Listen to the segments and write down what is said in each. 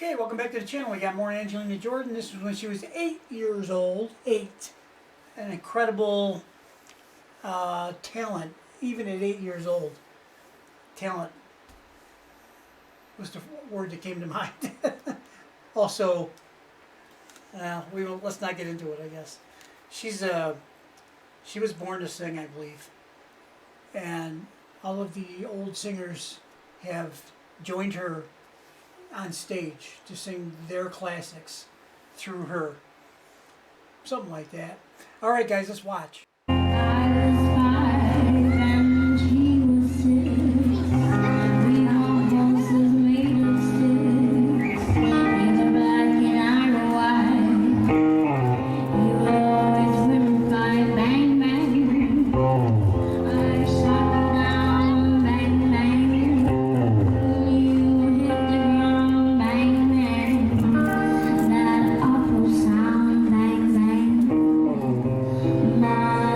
Okay, welcome back to the channel. We got more Angelina Jordan. This was when she was 8 years old. 8. An incredible talent, even at 8 years old. Talent was the word that came to mind. Also, let's not get into it, I guess. She was born to sing, I believe. And all of the old singers have joined her on stage to sing their classics through her. Something like that. Alright guys, let's watch. My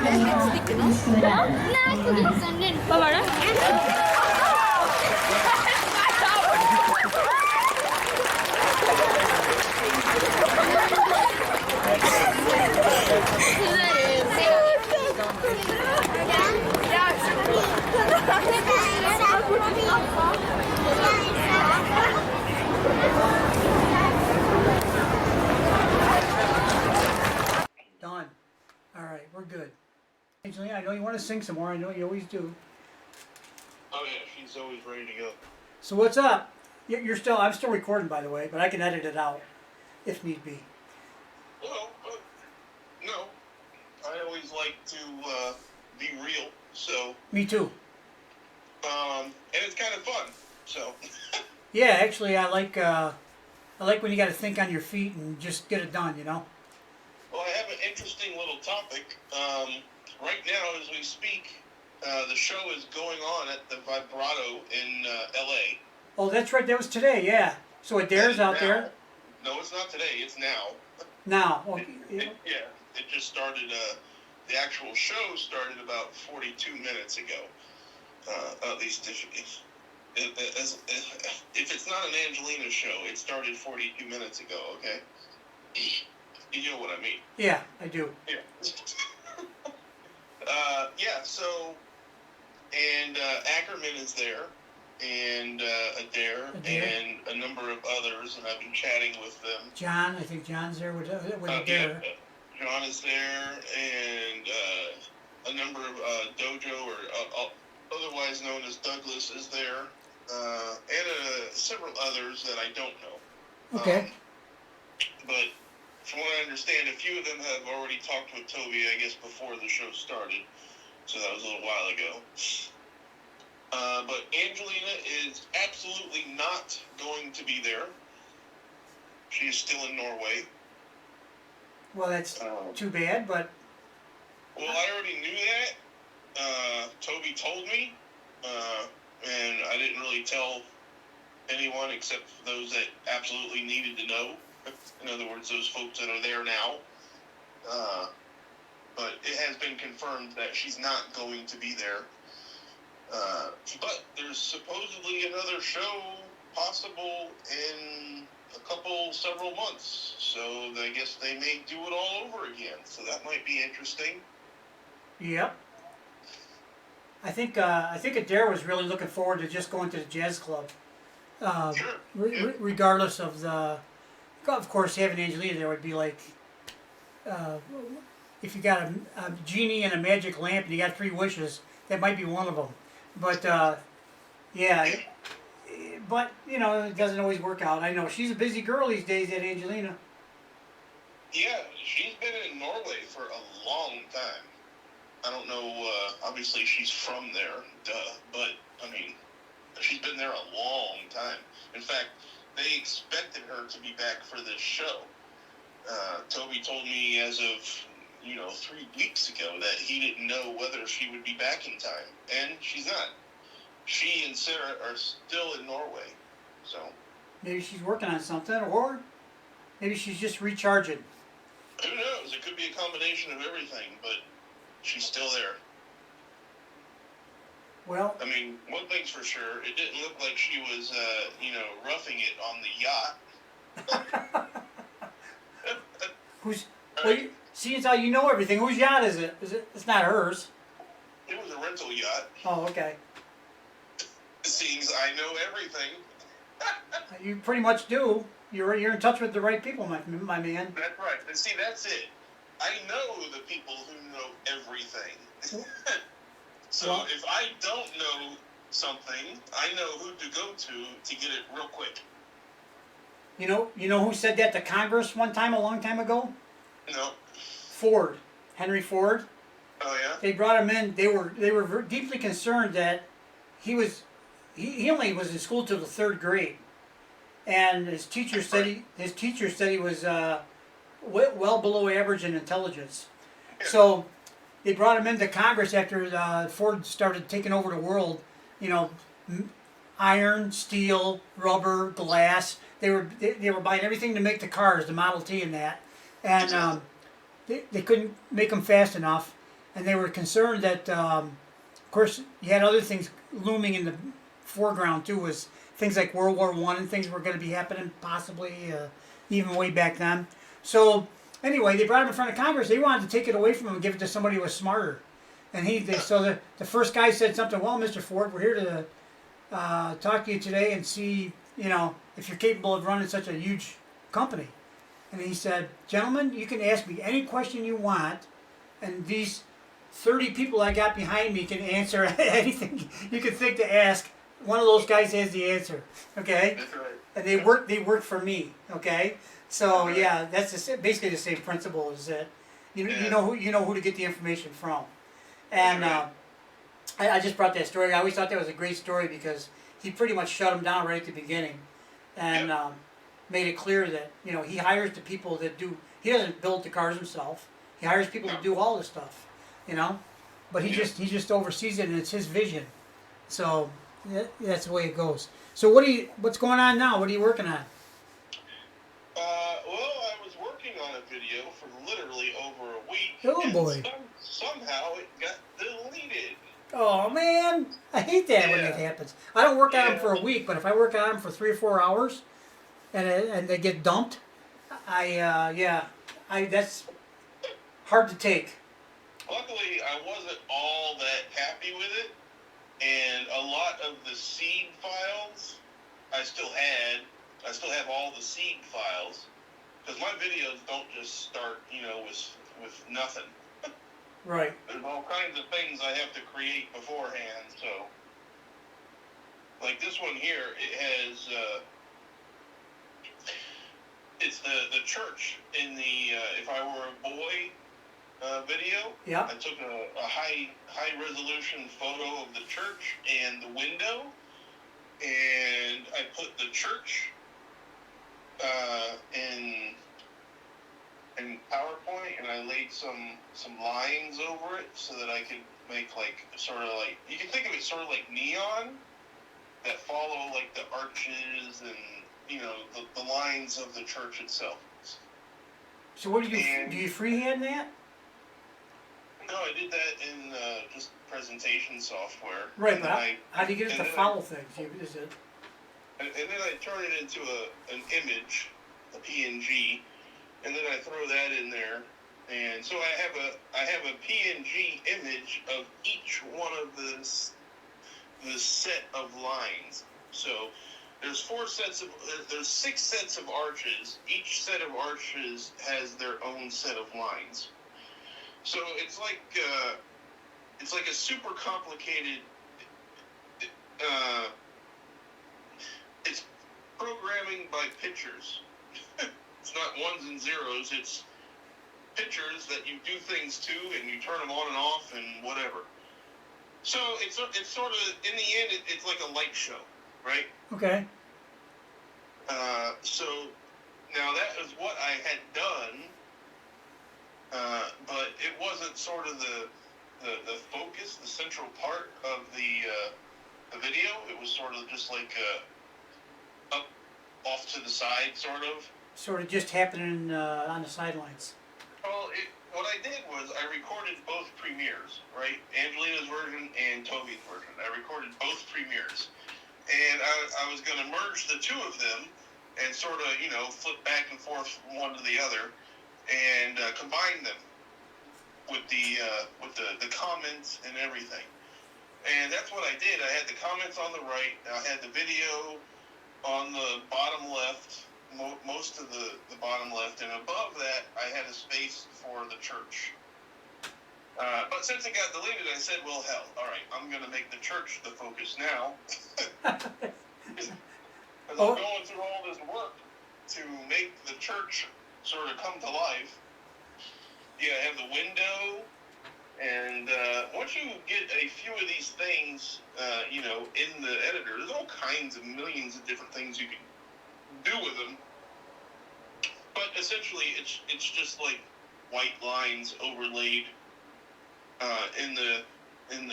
Hva var det? Done. All right, we're good. Angelina, I know you want to sing some more. I know you always do. Oh yeah, she's always ready to go. So what's up? I'm still recording, by the way, but I can edit it out if need be. Well, no, I always like to be real. So. Me too. And it's kind of fun. So. Yeah, actually, I like when you got to think on your feet and just get it done. You know. Well, I have an interesting little topic. Right now, as we speak, the show is going on at the Vibrato in L.A. Oh, that's right. That was today. Yeah. So Adair's out now. there. No, it's not today. It's now. Now. Okay. It just started. The actual show started about 42 minutes ago. At least if it's not an Angelina show, it started 42 minutes ago. Okay. You know what I mean? Yeah, I do. Yeah. So, and Ackerman is there, and Adair, and a number of others, and I've been chatting with them. John, I think John's there with Adair. Yeah, John is there, and a number of Dojo, or otherwise known as Douglas, is there, and several others that I don't know. Okay. But from what I understand, a few of them have already talked with Toby, I guess, before the show started. So that was a little while ago. But Angelina is absolutely not going to be there. She is still in Norway. Well, that's too bad, but... Well, I already knew that. Toby told me. And I didn't really tell anyone except those that absolutely needed to know. In other words, those folks that are there now. But it has been confirmed that she's not going to be there. But there's supposedly another show possible in several months. So I guess they may do it all over again. So that might be interesting. Yep. I think Adair was really looking forward to just going to the jazz club. Sure. Regardless of of course, having Angelina there would be like, if you got a genie and a magic lamp and you got 3 wishes, that might be one of them. But, yeah, but, it doesn't always work out. I know, she's a busy girl these days, that Angelina. Yeah, she's been in Norway for a long time. I don't know, obviously she's from there, but, I mean, she's been there a long time. In fact, they expected her to be back for this show. Toby told me as of, 3 weeks ago that he didn't know whether she would be back in time. And she's not. She and Sarah are still in Norway. So maybe she's working on something, or maybe she's just recharging. Who knows? It could be a combination of everything, but she's still there. Well, I mean, one thing's for sure, it didn't look like she was, roughing it on the yacht. See, it's how you know everything. Whose yacht is it? It's not hers. It was a rental yacht. Oh, okay. Seems I know everything. You pretty much do. You're in touch with the right people, my man. That's right. And see, that's it. I know the people who know everything. So if I don't know something, I know who to go to get it real quick. You know who said that to Congress one time, a long time ago? No. Ford, Henry Ford. Oh yeah. They brought him in. They were deeply concerned that he only was in school till the 3rd grade, and his teacher said he was well below average in intelligence. Yeah. So they brought him into Congress after Ford started taking over the world. Iron, steel, rubber, glass. They were buying everything to make the cars, the Model T and that, and they couldn't make them fast enough. and they were concerned that, of course, you had other things looming in the foreground too, was things like World War I and things were going to be happening possibly even way back then. So anyway, they brought him in front of Congress. They wanted to take it away from him and give it to somebody who was smarter. And so the first guy said something. Well, Mr. Ford, we're here to talk to you today and see, if you're capable of running such a huge company. And he said, gentlemen, you can ask me any question you want, and these 30 people I got behind me can answer anything you can think to ask. One of those guys has the answer, okay? That's right. And they work for me, okay? So yeah, that's basically the same principle. Is that you know who to get the information from, and I just brought that story. I always thought that was a great story because he pretty much shut him down right at the beginning, and made it clear that he hires the people that do. He doesn't build the cars himself. He hires people to do all the stuff, but he just oversees it, and it's his vision. So that's the way it goes. So what's going on now? What are you working on? Well, I was working on a video for literally over a week. Oh boy! Somehow it got deleted. Oh man, I hate that when that happens. I don't work on them for a week, but if I work on them for 3 or 4 hours, and they get dumped, that's hard to take. Luckily, I wasn't all that happy with it, and a lot of the seed files I still have all the seed files, because my videos don't just start, with nothing. Right. There's all kinds of things I have to create beforehand. So, like this one here, it has it's the church in the If I Were a Boy video. Yeah. I took a high resolution photo of the church and the window, and I put the church in PowerPoint, and I laid some lines over it so that I could make you can think of it sort of like neon that follow like the arches and the lines of the church itself. So what do you freehand that? No, I did that in just presentation software. Right, but how do you get it to follow things? Is it? And then I turn it into an image, a PNG, and then I throw that in there. And so I have a PNG image of each one of the set of lines. So there's 6 sets of arches. Each set of arches has their own set of lines. So it's like a super complicated. It's programming by pictures. It's not ones and zeros. It's pictures that you do things to, and you turn them on and off, and whatever. So it's sort of, in the end, it's like a light show, right? Okay. So now that is what I had done, but it wasn't sort of the focus, the central part of the video. It was sort of just like up off to the side, sort of. Sort of just happening on the sidelines. Well, what I did was I recorded both premieres, right? Angelina's version and Toby's version. I recorded both premieres. And I was going to merge the two of them and sort of, flip back and forth from one to the other and combine them with the comments and everything. And that's what I did. I had the comments on the right. I had the video on the bottom left, most of the bottom left, and above that I had a space for the church. But since it got deleted, I said, well, hell, all right, I'm going to make the church the focus now. Because I'm going through all this work to make the church sort of come to life. Yeah, I have the window, and once you get a few of these things, in the editor, there's all kinds of millions of different things you can do with them. But essentially, it's just like white lines overlaid in the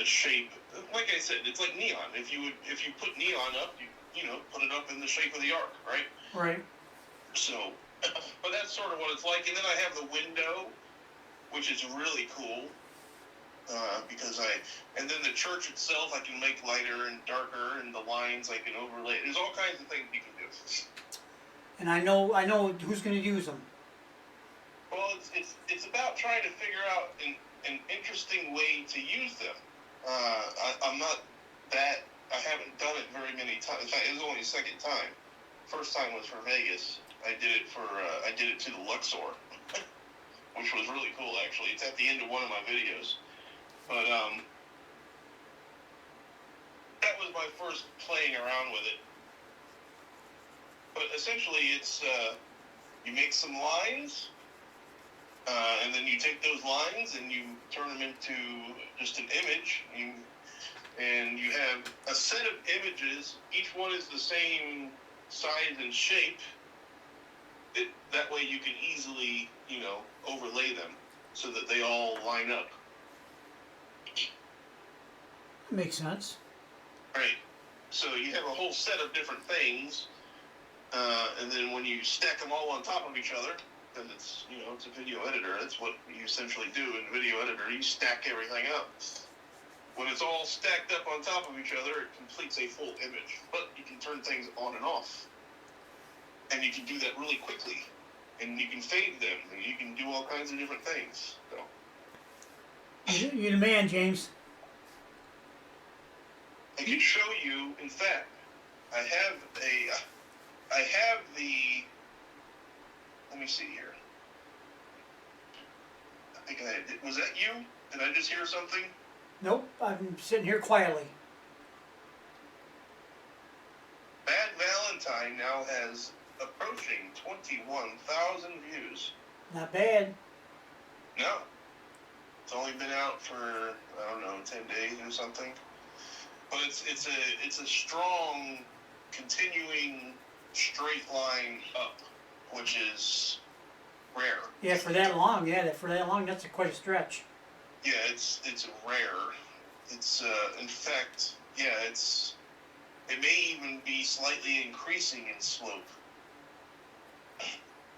shape. Like I said, it's like neon. If you put neon up, you put it up in the shape of the arc, right? Right. So, but that's sort of what it's like. And then I have the window, which is really cool. because and then the church itself I can make lighter and darker, and the lines I can overlay. There's all kinds of things you can do. And I know who's going to use them. Well, it's about trying to figure out an interesting way to use them. I'm not that. I haven't done it very many times. In fact, it was only the second time. First time was for Vegas. I did it to the Luxor, which was really cool actually. It's at the end of one of my videos. But that was my first playing around with it. But essentially, it's you make some lines, and then you take those lines and you turn them into just an image. And you have a set of images. Each one is the same size and shape. That way you can easily, overlay them so that they all line up. Makes sense. Right. So you have a whole set of different things, and then when you stack them all on top of each other, because it's a video editor. That's what you essentially do in video editor. You stack everything up. When it's all stacked up on top of each other, it completes a full image. But you can turn things on and off. And you can do that really quickly. And you can fade them. And you can do all kinds of different things. So. You're the man, James. I can show you, in fact, I have the, let me see here. I think was that you? Did I just hear something? Nope, I'm sitting here quietly. Bad Valentine now has approaching 21,000 views. Not bad. No. It's only been out for, 10 days or something. But it's a strong, continuing straight line up, which is rare. Yeah, for that long, that's quite a stretch. Yeah, it's rare. It's in fact, it may even be slightly increasing in slope.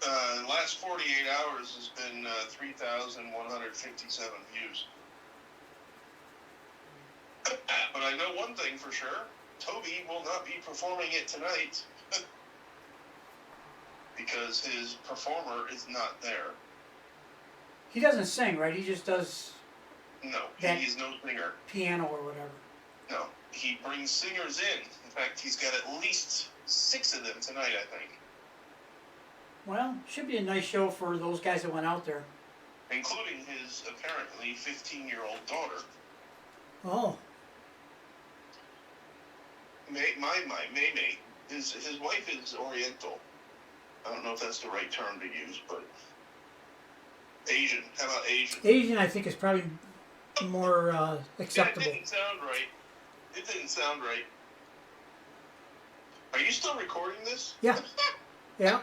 The last 48 hours has been 3,157 views. But I know one thing for sure: Toby will not be performing it tonight because his performer is not there. He doesn't sing, right? He just does. No, he is no singer. Piano or whatever. No, he brings singers in. In fact, he's got at least 6 of them tonight, I think. Well, should be a nice show for those guys that went out there. Including his apparently 15-year-old daughter. Oh. May. His wife is Oriental. I don't know if that's the right term to use, but Asian. How about Asian? Asian, I think, is probably more acceptable. It didn't sound right. Are you still recording this? Yeah. Yeah.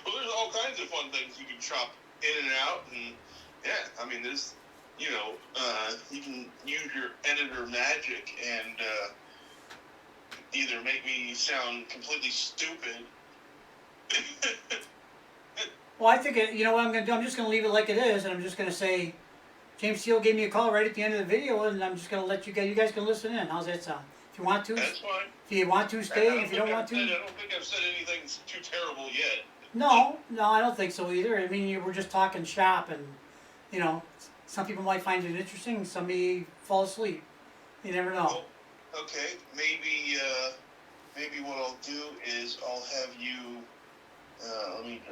Well, there's all kinds of fun things you can chop in and out, and there's, you can use your editor magic and either make me sound completely stupid. Well, I think, you know what I'm going to do? I'm just going to leave it like it is, and I'm just going to say, James Thiel gave me a call right at the end of the video, and I'm just going to let you guys can listen in. How's that sound? If you want to, that's fine. If you want to, stay. If you don't want to, I don't think I've said anything too terrible yet. No, I don't think so either. I mean, we're just talking shop, and some people might find it interesting. Some may fall asleep. You never know. Well, okay, maybe what I'll do is I'll have you. Let me.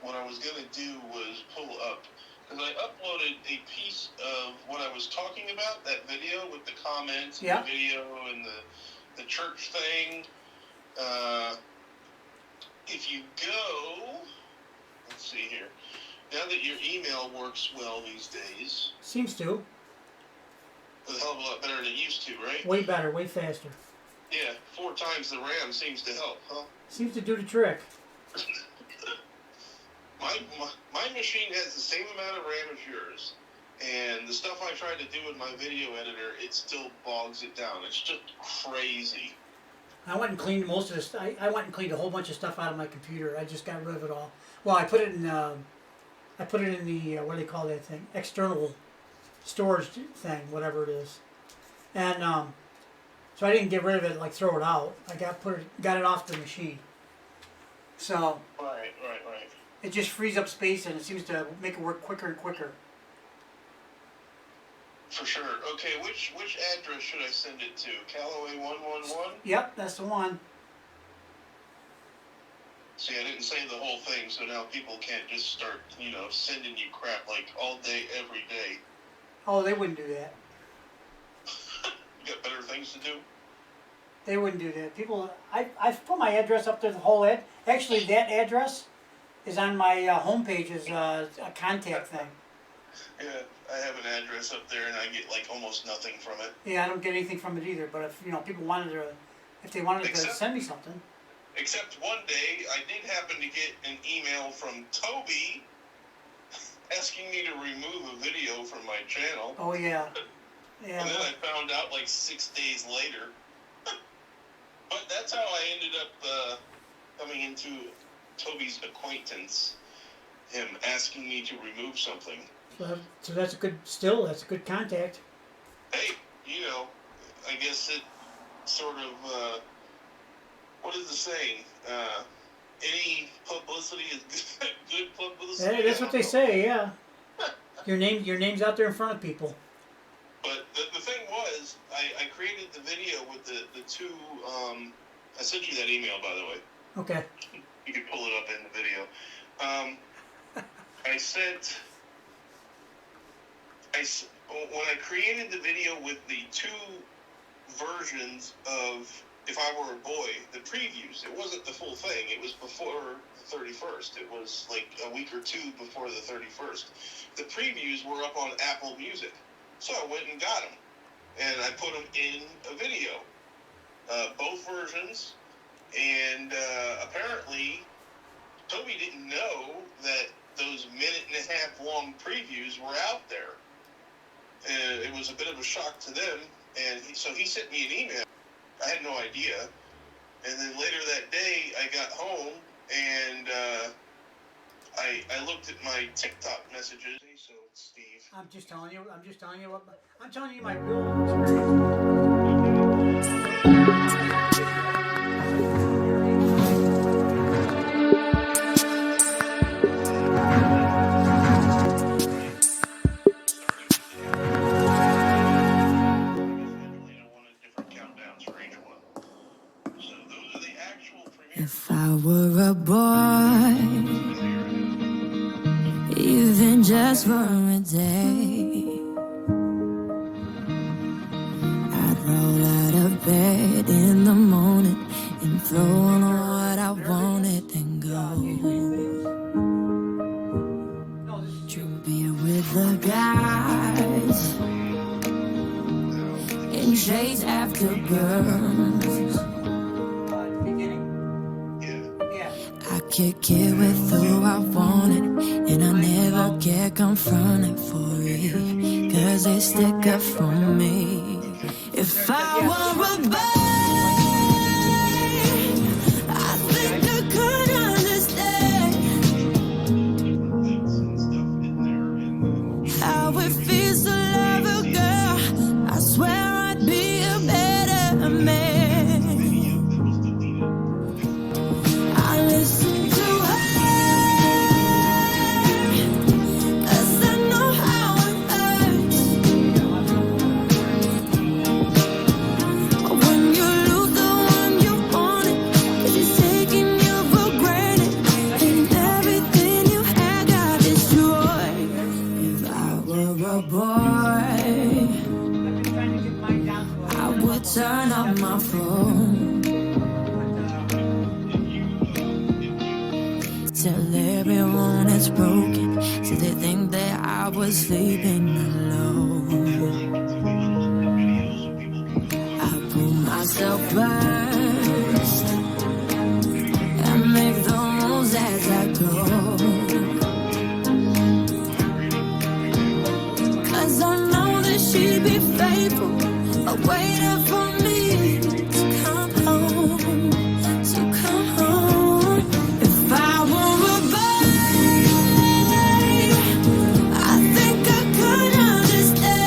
What I was gonna do was pull up, because I uploaded a piece of what I was talking about, that video with the comments, and the video and the church thing. If you go, let's see here. Now that your email works well these days. Seems to. It's a hell of a lot better than it used to, right? Way better, way faster. Yeah, 4 times the RAM seems to help, huh? Seems to do the trick. My machine has the same amount of RAM as yours, and the stuff I tried to do with my video editor, it still bogs it down. It's just crazy. I went and cleaned most of this. I went and cleaned a whole bunch of stuff out of my computer. I just got rid of it all. Well, I put it in the what do they call that thing? External storage thing, whatever it is, and so I didn't get rid of it, like throw it out. I got it off the machine. So Right. it just frees up space and it seems to make it work quicker and quicker. For sure. Okay, which address should I send it to? Callaway 111? Yep, that's the one. See, I didn't say the whole thing, so now people can't just start, sending you crap like all day, every day. Oh, they wouldn't do that. You got better things to do? They wouldn't do that. People, I've put my address up there, the whole actually that address is on my homepage as a contact thing. Yeah, I have an address up there and I get like almost nothing from it. Yeah, I don't get anything from it either, but if people wanted to, if they wanted to send me something. Except one day, I did happen to get an email from Toby asking me to remove a video from my channel. Oh yeah. Yeah. And then I found out like 6 days later. But that's how I ended up coming into Toby's acquaintance, him asking me to remove something. So that's a good contact. Hey, I guess it sort of, what is the saying? Any publicity is good publicity. Yeah, that's what they say, yeah. Your name's out there in front of people. But the thing was, I created the video with the two, I sent you that email, by the way. Okay. You could pull it up in the video. When I created the video with the two versions of If I Were a Boy, the previews, it wasn't the full thing. It was before the 31st. It was like a week or two before the 31st. The previews were up on Apple Music. So I went and got them. And I put them in a video. Both versions. And apparently, Toby didn't know that those 1.5-minute long previews were out there. And it was a bit of a shock to them. And so he sent me an email. I had no idea. And then later that day, I got home and I looked at my TikTok messages. So it's Steve. I'm telling you my real experience. If I were a boy, even just for a day, I'd roll out of bed in the morning and throw on what I wanted and go. Drink beer with the guys and chase after girls. I kick it with who I wanted, and I never get confronted for it, 'cause they stick up for me. If I were a boy, I think I could understand how it feels to love a girl. I swear I'd be a better man. I listen to her, 'cause I know how it hurts when you lose the one you wanted, 'cause it's taking you for granted, and everything you had got destroyed. If I were a boy, I would turn off my phone, tell everyone it's broken, so they think that I was sleeping alone. I put myself first and make the moves as I go, 'cause I know that she'd be faithful, waiting for me to come home, to come home. If I were a boy, I think I could understand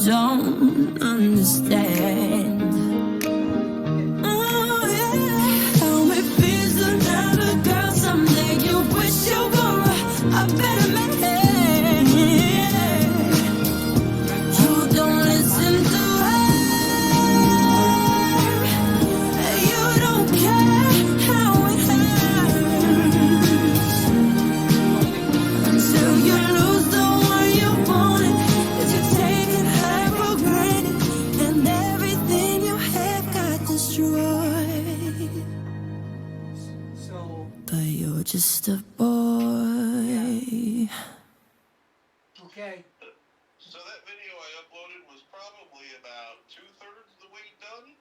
don't understand. Oh, yeah. How it feels to have a girl someday you wish you were a better man. You don't listen to her. You don't care how it hurts until you lose the one you wanted. 'Cause you're taking her for granted, and everything you have got destroyed. So, But you're just a boy. okay. So that video I uploaded was probably about 2/3 the way done.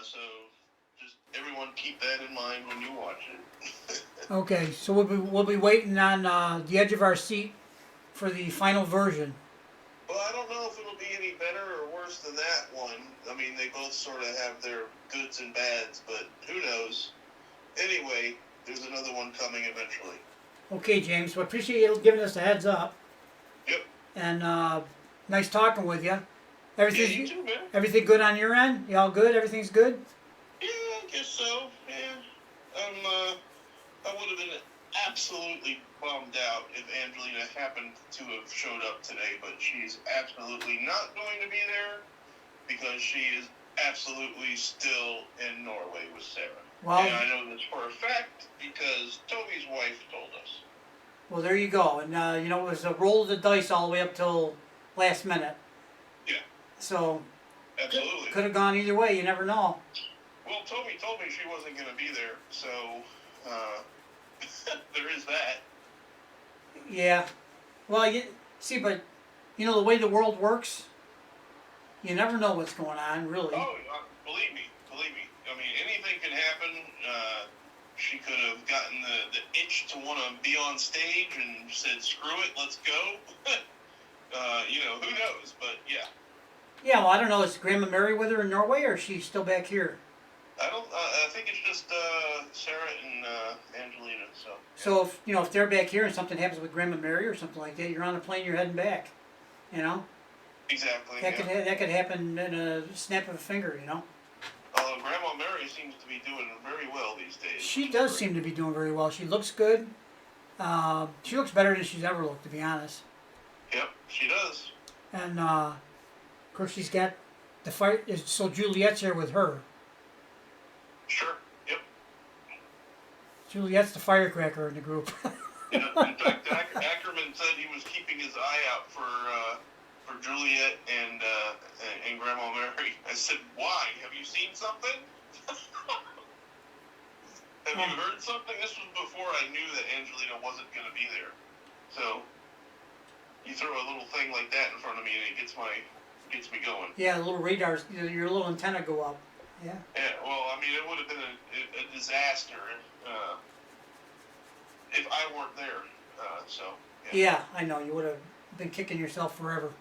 So just everyone keep that in mind when you watch it. Okay, so we'll be waiting on the edge of our seat for the final version. Well, I don't know if it'll be any better or worse than that one. I mean, they both sort of have their goods and bads, but who knows? Anyway, there's another one coming eventually. Okay, James, well, appreciate you giving us a heads up. Yep. And nice talking with you. Yeah, you too, man. Everything good on your end? You all good? Everything's good? Yeah, I guess so. Yeah. I would have been absolutely bummed out if Angelina happened to have showed up today, but she's absolutely not going to be there because she is absolutely still in Norway with Sarah. Well, and I know this for a fact because Toby's wife told us. well, there you go. And, you know, it was a roll of the dice all the way up till last minute. Yeah. So, Absolutely. could have gone either way. You never know. Well, Toby told me she wasn't going to be there, so there is that. Yeah. Well, you see, but, you know, the way the world works, you never know what's going on, really. Oh, believe me. I mean, anything can happen. She could have gotten the itch to want to be on stage and said, screw it, let's go. You know, who knows, but yeah. Yeah, well, I don't know. Is Grandma Mery with her in Norway, or is she still back here? I think it's just Sarah and Angelina, so. Yeah. So, if, you know, if they're back here and something happens with Grandma Mery or something like that, you're on a plane, you're heading back, you know? Exactly, That could happen in a snap of a finger, you know? Grandma Mery seems to be doing very well these days. She does seem to be doing very well. She looks good. She looks better than she's ever looked, to be honest. Yep, she does. And, of course, she's got the fight. So Juliet's here with her. Sure, yep. Juliet's the firecracker in the group. Yeah, in fact, Ackerman said he was keeping his eye out for Juliet and Grandma Mery. I said, why? Have you seen something? Have you heard something? This was before I knew that Angelina wasn't going to be there. So you throw a little thing like that in front of me and it gets me going. Yeah, the little radars, your little antenna go up. Yeah. Yeah, well, I mean, it would have been a disaster if I weren't there. So. Yeah, I know. You would have been kicking yourself forever.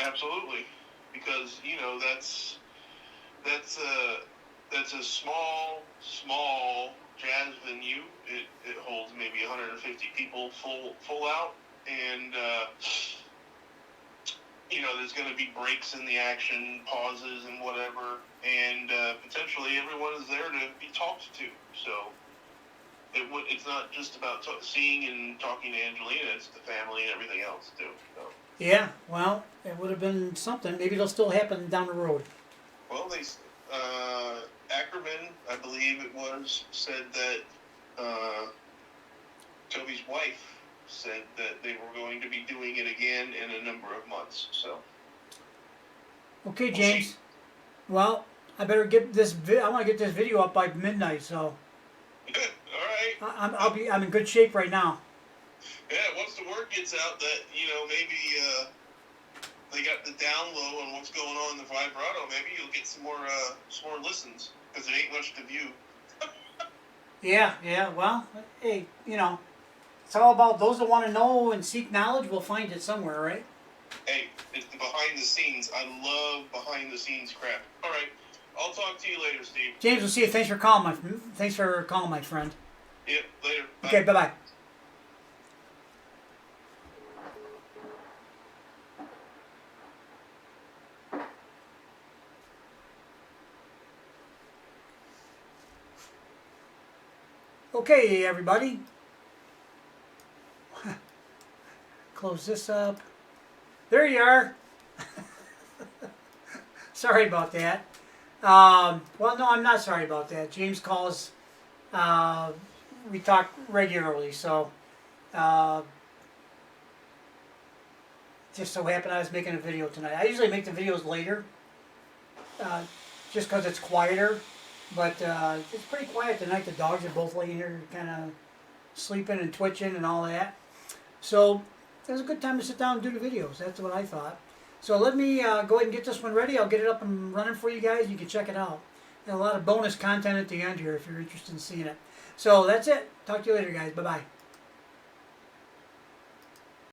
Absolutely, because you know that's a small jazz venue. It holds maybe 150 people full out, and you know there's going to be breaks in the action, pauses, and whatever, and potentially everyone is there to be talked to. So it's not just about seeing and talking to Angelina; it's the family and everything else too. So. Yeah, well, it would have been something. Maybe it'll still happen down the road. Well, Ackerman, I believe it was, said that Toby's wife said that they were going to be doing it again in a number of months. So. Okay, James. Well, I better get this. I want to get this video up by midnight. So. Good. All right. I'm in good shape right now. Yeah, once the word gets out that, you know, maybe they got the down low on what's going on in the vibrato, maybe you'll get some more listens, because there ain't much to view. Yeah, well, hey, you know, it's all about those that want to know and seek knowledge will find it somewhere, right? Hey, it's the behind the scenes. I love behind the scenes crap. All right, I'll talk to you later, Steve. James, we'll see you. Thanks for calling, my friend. Yep, later. Bye. Okay, bye-bye. Okay, everybody. Close this up. There you are. Sorry about that. Well, no, I'm not sorry about that. James calls. We talk regularly, so just so happened I was making a video tonight. I usually make the videos later, just because it's quieter. But it's pretty quiet tonight. The dogs are both laying here, kind of sleeping and twitching and all that. So it was a good time to sit down and do the videos. That's what I thought. So let me go ahead and get this one ready. I'll get it up and running for you guys. You can check it out. And a lot of bonus content at the end here if you're interested in seeing it. So that's it. Talk to you later, guys. Bye-bye.